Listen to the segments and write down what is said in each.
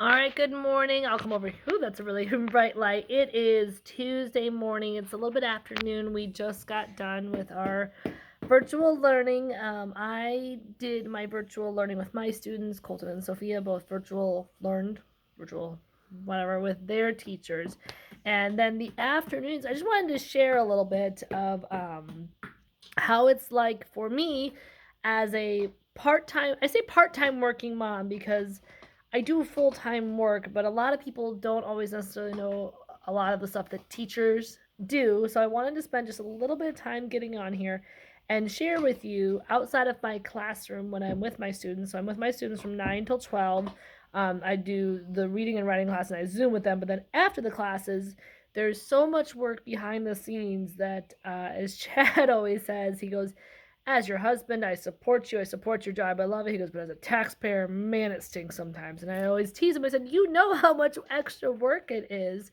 All right, good morning. I'll come over here. Ooh, that's a really bright light. It is Tuesday morning. It's a little bit afternoon. We just got done with our virtual learning. I did my virtual learning with my students, Colton and Sophia, both virtual whatever, with their teachers. And then the afternoons, I just wanted to share a little bit of how it's like for me as a part-time working mom, because I do full-time work, but a lot of people don't always necessarily know a lot of the stuff that teachers do. So I wanted to spend just a little bit of time getting on here and share with you outside of my classroom when I'm with my students. So I'm with my students from 9 till 12. I do the reading and writing class and I Zoom with them. But then after the classes, there's so much work behind the scenes that, as Chad always says, he goes, as your husband, I support you. I support your job. I love it. He goes, but as a taxpayer, man, it stinks sometimes. And I always tease him. I said, you know how much extra work it is.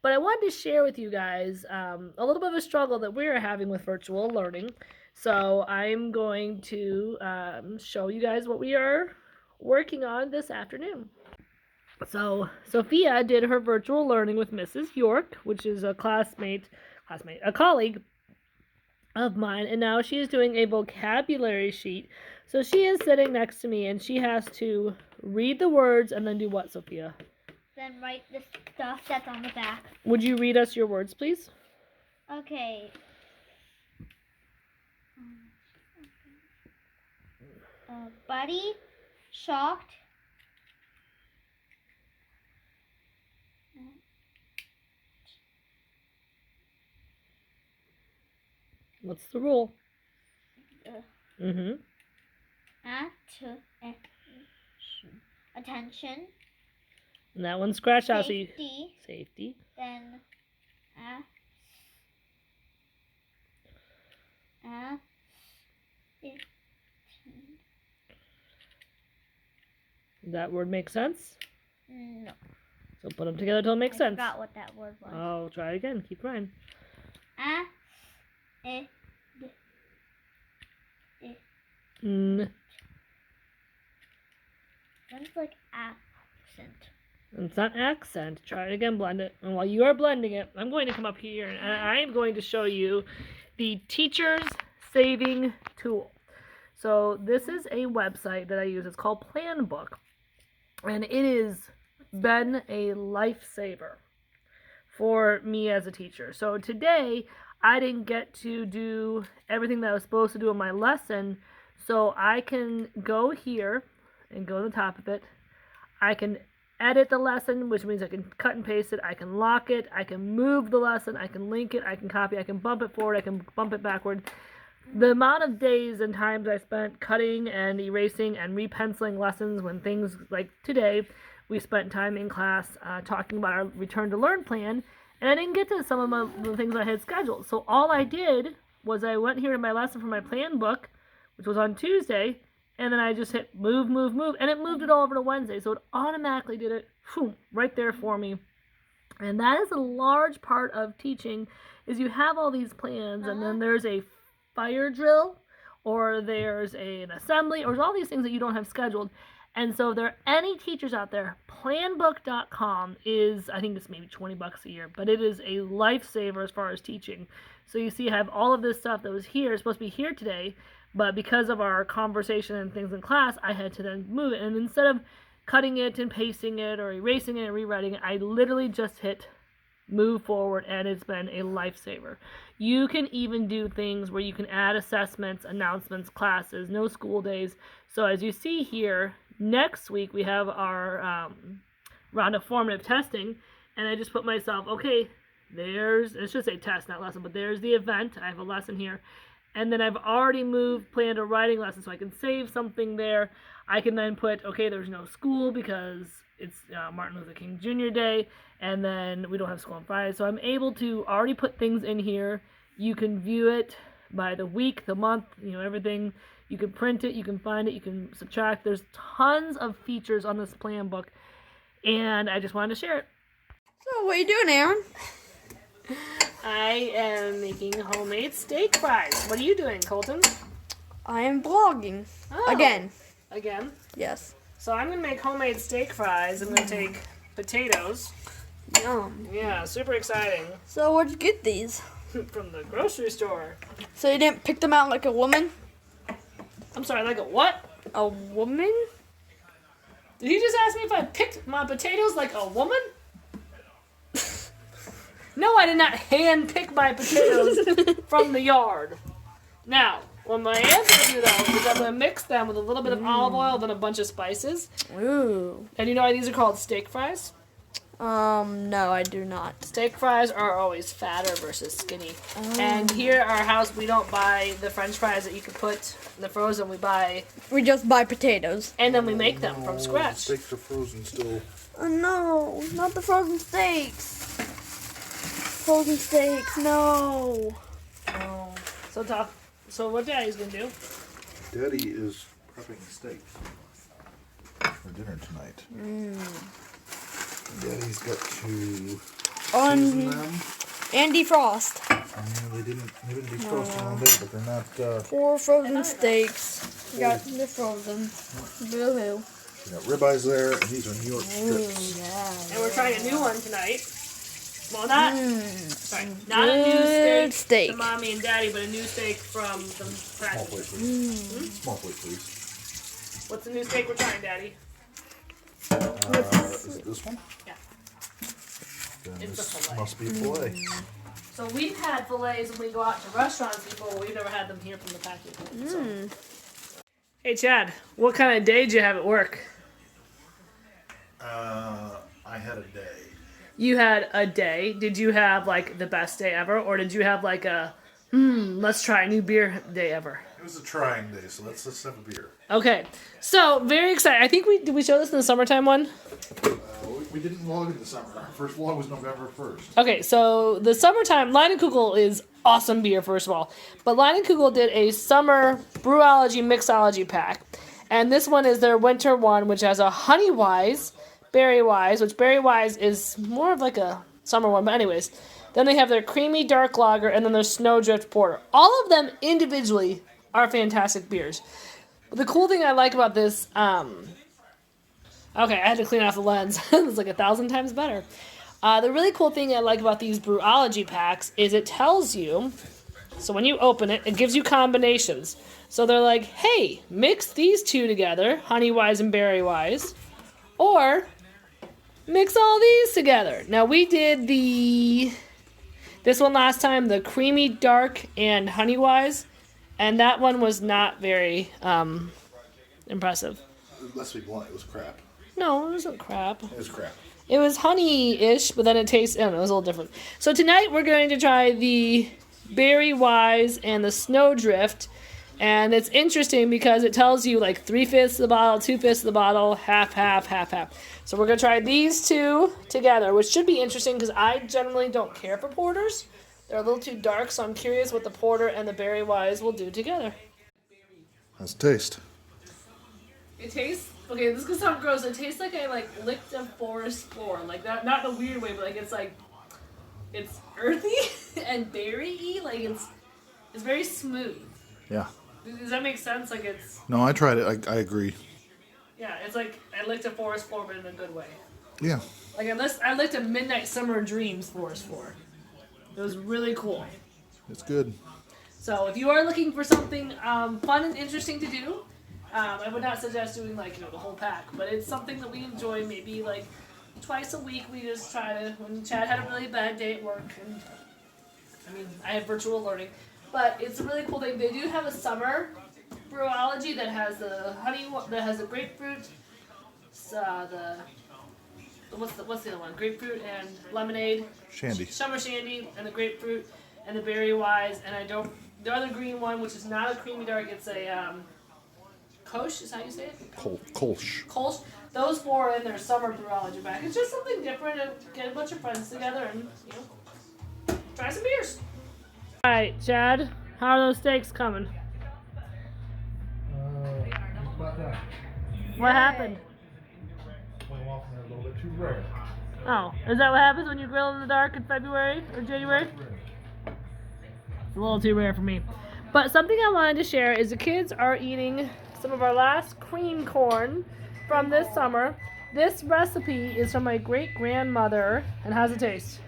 But I wanted to share with you guys a little bit of a struggle that we're having with virtual learning. So I'm going to show you guys what we are working on this afternoon. So Sophia did her virtual learning with Mrs. York, which is a colleague of mine, and now she is doing a vocabulary sheet. So she is sitting next to me and she has to read the words and then do what, Sophia? Then write the stuff that's on the back. Would you read us your words, please? Okay. Buddy, shocked. What's the rule? Attention. And that one's scratched out, so you... Safety. Then that word make sense? No. So put them together till it makes sense. I forgot what that word was. Oh, try it again. Keep trying. Sounds like accent. It's not accent. Try it again, blend it. And while you are blending it, I'm going to come up here and I am going to show you the Teachers Saving Tool. So this is a website that I use. It's called Planbook. And it has been a lifesaver for me as a teacher. So today, I didn't get to do everything that I was supposed to do in my lesson. So I can go here and go to the top of it. I can edit the lesson, which means I can cut and paste it. I can lock it. I can move the lesson. I can link it. I can copy. I can bump it forward. I can bump it backward. The amount of days and times I spent cutting and erasing and repenciling lessons when things like today, we spent time in class talking about our return to learn plan, and I didn't get to some of the things I had scheduled. So all I did was I went here to my lesson for my plan book, which was on Tuesday, and then I just hit move, and it moved it all over to Wednesday. So it automatically did it right there for me. And that is a large part of teaching, is you have all these plans, and then there's a fire drill, or there's an assembly, or there's all these things that you don't have scheduled. And so if there are any teachers out there, planbook.com is, I think it's maybe $20 a year, but it is a lifesaver as far as teaching. So you see I have all of this stuff that was here, supposed to be here today, but because of our conversation and things in class, I had to then move it. And instead of cutting it and pasting it or erasing it and rewriting it, I literally just hit move forward, and it's been a lifesaver. You can even do things where you can add assessments, announcements, classes, no school days. So as you see here, next week we have our round of formative testing, and I just put myself, okay, it should say test, not lesson, but there's the event. I have a lesson here. And then I've already planned a writing lesson, so I can save something there. I can then put, okay, there's no school because it's Martin Luther King Jr. Day, and then we don't have school on Friday. So I'm able to already put things in here. You can view it by the week, the month, everything. You can print it, you can find it, you can subtract. There's tons of features on this plan book, and I just wanted to share it. So what are you doing, Aaron? I am making homemade steak fries. What are you doing, Colton? I am blogging. Oh. Again. Again? Yes. So I'm gonna make homemade steak fries. I'm gonna take potatoes. Yum. Yeah, super exciting. So where'd you get these? From the grocery store. So you didn't pick them out like a woman? I'm sorry, like a what? A woman? Did he just ask me if I picked my potatoes like a woman? No, I did not hand pick my potatoes from the yard. Now, what my aunt's gonna do though is I'm gonna mix them with a little bit of olive oil, then a bunch of spices. Ooh. And you know why these are called steak fries? No, I do not. Steak fries are always fatter versus skinny. And here at our house, we don't buy the French fries that you can put in the frozen. We buy, We just buy potatoes. and then we make them from Oh, scratch. Steaks are frozen still. Oh no, not the frozen steaks. Frozen steaks, no. Oh. So what Daddy's gonna do? Daddy is prepping steak for dinner tonight. Daddy's got to season them. And defrost. They didn't defrost them all day, but they're not. 4 frozen steaks. Got the frozen. Boo-hoo. We got ribeyes there, and these are New York strips. Yeah. And we're trying a new one tonight. Well, not a new Good steak steak. to Mommy and Daddy, but a new steak from the Small practice. plate, please. Small plate, please. What's the new steak we're trying, Daddy? Is it this one? Yeah. Then It's this a fillet. must be filet. So we've had fillets when we go out to restaurants before. We've never had them here from the package. So. Hey, Chad, what kind of day did you have at work? I had a day. You had a day. Did you have like the best day ever, or did you have like a let's try a new beer day ever? It was a trying day, so let's have a beer. Okay, so very excited. I think did we show this in the summertime one? We didn't vlog in the summer. Our first vlog was November 1st. Okay, so the summertime Leinenkugel is awesome beer, first of all, but Leinenkugel did a summer brewology mixology pack, and this one is their winter one, which has a Honey Wise, Berry Wise, which Berry Wise is more of like a summer one, but anyways. Then they have their creamy dark lager, and then their Snowdrift porter. All of them individually are fantastic beers. But the cool thing I like about this, okay, I had to clean off the lens. It's like 1,000 times better. The really cool thing I like about these brewology packs is it tells you, so when you open it, it gives you combinations. So they're like, hey, mix these two together, Honey Wise and Berry Wise, or mix all these together. Now we did this one last time, the creamy dark and Honey Wise, and that one was not very impressive. Let's be blunt, it was crap. No, it wasn't crap. It was crap. It was honey-ish, but then it tastes, I don't know, it was a little different. So tonight we're going to try the Berry Wise and the Snowdrift. And it's interesting because it tells you like 3/5 of the bottle, 2/5 of the bottle, half, half, half, half. So we're going to try these two together, which should be interesting because I generally don't care for porters. They're a little too dark, so I'm curious what the porter and the Berry Wise will do together. How's it taste? It tastes, okay, this is gonna sound gross. It tastes like I licked a forest floor. Like not in a weird way, but it's earthy and berry-y. Like it's very smooth. Yeah. Does that make sense? Like it's, No, I tried it. I agree. yeah, it's like I licked a forest floor, but in a good way. Yeah. Like I licked a Midnight Summer Dreams forest floor. It was really cool. It's good. So if you are looking for something fun and interesting to do, I would not suggest doing the whole pack, but it's something that we enjoy. Maybe like twice a week we just try to, when Chad had a really bad day at work, and I have virtual learning, but it's a really cool thing. They do have a summer brewology that has the that has the grapefruit, what's the other one? Grapefruit and lemonade. Shandy. Summer Shandy and the grapefruit and the Berry Wise, and the other green one, which is not a creamy dark, it's a Kolsch is how you say it? Kolsch. Kolsch. Those four are in their summer brewology pack. It's just something different to get a bunch of friends together and try some beers. All right, Chad, how are those steaks coming? What happened? Went off and they're a little bit too rare. Oh, is that what happens when you grill in the dark in February or January? It's a little too rare for me. But something I wanted to share is the kids are eating some of our last cream corn from this summer. This recipe is from my great grandmother. And how's it taste?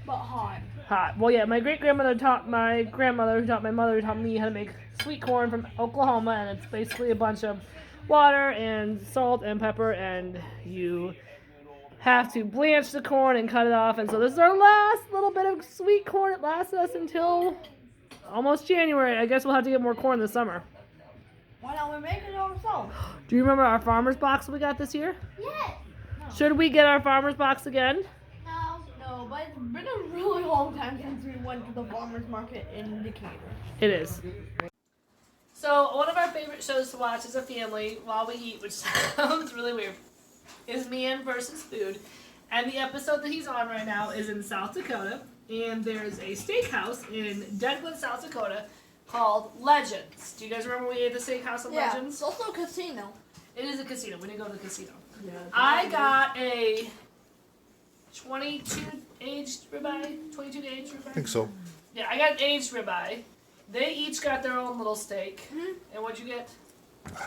But hot. Hot. Well, yeah, my great grandmother taught my grandmother, who taught my mother, who taught me how to make sweet corn from Oklahoma, and it's basically a bunch of water and salt and pepper, and you have to blanch the corn and cut it off. And so this is our last little bit of sweet corn. It lasts us until almost January. I guess we'll have to get more corn this summer. Why don't we make it ourselves? Do you remember our farmer's box we got this year? Yes. Should we get our farmer's box again? No. No, but it's been a really long time since we went to the farmer's market in Decatur. It is. So one of our favorite shows to watch as a family while we eat, which sounds really weird, is Man vs. Food. And the episode that he's on right now is in South Dakota. And there's a steakhouse in Deadwood, South Dakota called Legends. Do you guys remember we ate the steakhouse at Yeah, Legends? it's also a casino. It is a casino. We didn't go to the casino. Yeah, I got a 22 aged ribeye. 22 aged ribeye. I think so. Yeah, I got an aged ribeye. They each got their own little steak. Mhm. And what'd you get?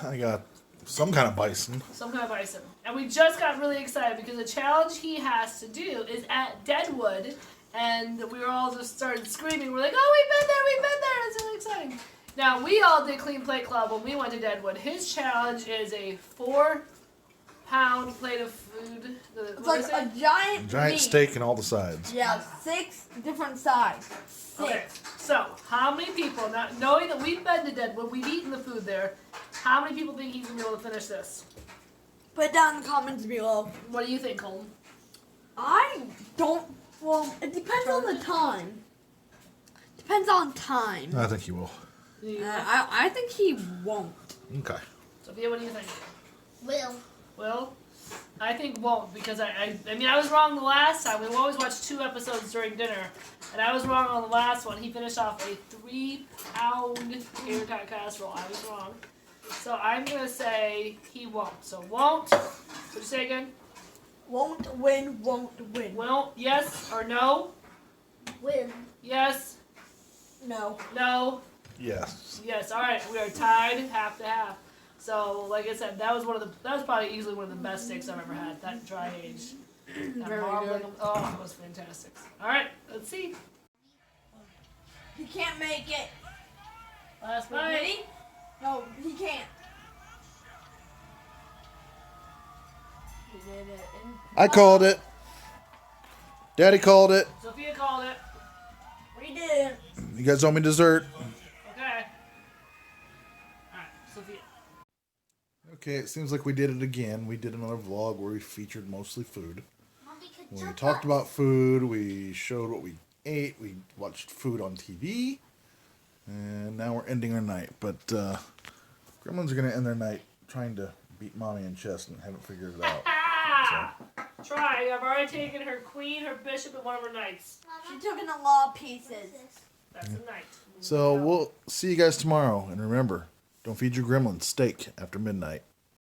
I got some kind of bison. Some kind of bison. And we just got really excited because the challenge he has to do is at Deadwood. And we were all just started screaming. We're like, oh, we've been there. It's really exciting. Now, we all did Clean Plate Club when we went to Deadwood. His challenge is a 4-pound plate of food. It's like a giant Giant meat. steak and all the sides. Yeah, 6 different sides. 6. Okay, so how many people, now knowing that we've been to Deadwood, we've eaten the food there, how many people think he's going to be able to finish this? Put it down in the comments below. What do you think, Colton? I don't. Well, it depends on the time. Depends on time. I think he will. I think he won't. Okay. Sophia, what do you think? Will. Will? I think won't, because I mean, I was wrong the last time. We always watch 2 episodes during dinner, and I was wrong on the last one. He finished off a 3-pound tater tot casserole. I was wrong. So I'm going to say he won't. So won't. What'd you say again? Won't win, won't win. Won't. Yes or no? Will. Yes. No. No. Yes. Yes. All right. We are tied half to half. So, like I said, that was probably easily one of the best steaks I've ever had. That dry age. That Very marbling. good. Oh, it was fantastic. All right. Let's see. He can't make it. Last Did bite. he? No, he can't. He did it. I called it. Daddy called it. Sophia called it. We did. You guys owe me dessert. Okay. All right, Sophia. Okay, it seems like we did it again. We did another vlog where we featured mostly food. Mommy could We jump talked us. about food. We showed what we ate. We watched food on TV. And now we're ending our night. But Gremlins are going to end their night trying to beat Mommy in chess and haven't figured it out. Ah! Try. I've already taken her queen, her bishop, and one of her knights. She took in a lot of pieces. That's a knight. So we'll see you guys tomorrow. And remember, don't feed your gremlins steak after midnight.